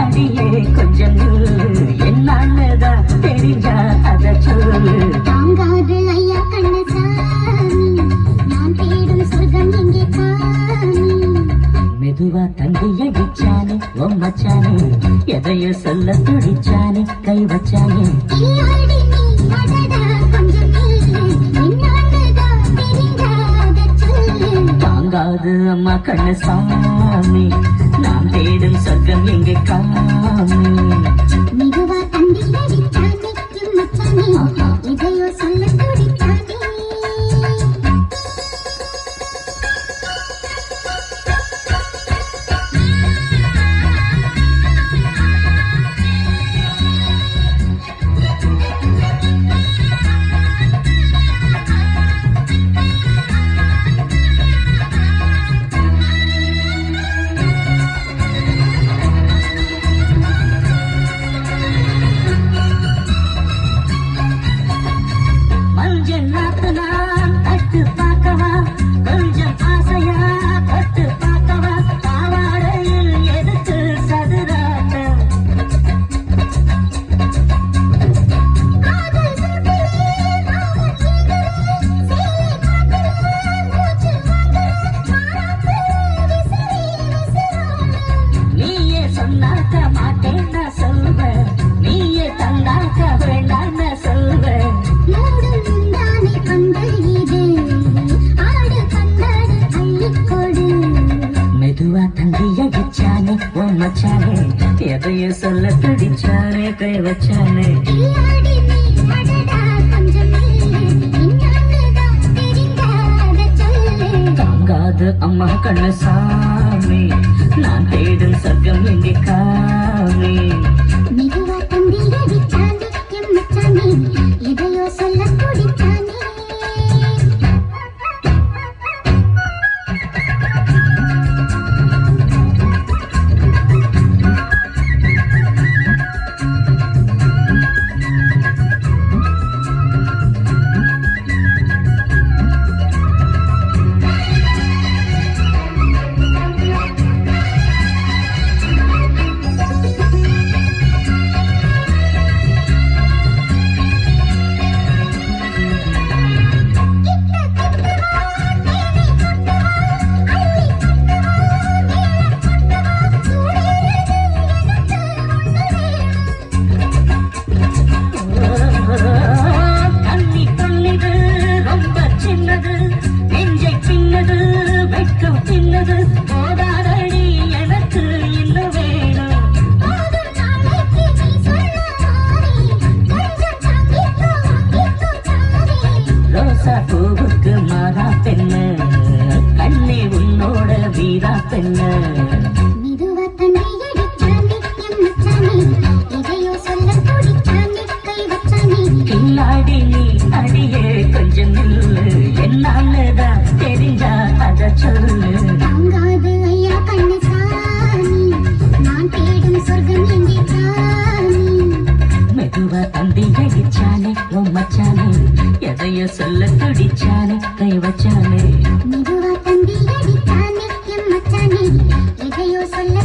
அடியே கொஞ்சம் என்னதான் தெரிஞ்சா அத சொல்லு. தாங்காது ஐயா கண்ணசாமி, நான் தேடும் சொர்க்கம் எங்கே காமி. மெதுவா தந்தி அடிச்சானே ஓ மச்சானே, எதையோ சொல்ல துடிச்சானே கை வச்சானே. இல்லோடி நீ அடடா கொஞ்சம் என்னதான் தெரிஞ்சா அத சொல்லு. தாங்காது அம்மா கண்ணசாமி, நான் தேடும் சொர்க்கம் எங்கே காமி. மெதுவா தந்தி அடிச்சானே மச்சானே, இதையோ சொல்ல துடிச்சானே. மச்சானே எதையோ சொல்ல துடிச்சானே கை வச்சானே. தாங்காது அம்மா கண்ணசாமி, நான் தேடும் சொர்க்கம் எங்கே காமி. மெதுவா தந்தி அடிச்சானே மச்சானே, இதையோ சொல்ல துடிச்சானே. பூவுக்கு மாறா பெண்ணு கண்ணே உன்னோட வீரா பெண்ணு. மெதுவா தந்தி அடிச்சானே மச்சானே, இதையோ சொல்ல துடிச்சானே கை வச்சானே. கில்லாடி நீ அடியே கொஞ்சம் நில்லு, என்னாலதான் தெரிஞ்சா அத சொல்லு. தாங்காது ஐயா கண்ணசாமி, நான் தேடும் சொர்க்கம் எங்கே காமி. மெதுவா தந்தி அடிச்சானே ஓ மச்சானே, எதையோ சொல்ல துடிச்சானே கை வச்சானே. மெதுவா தந்தி அடிச்சானே மச்சானே, இதையோ சொல்ல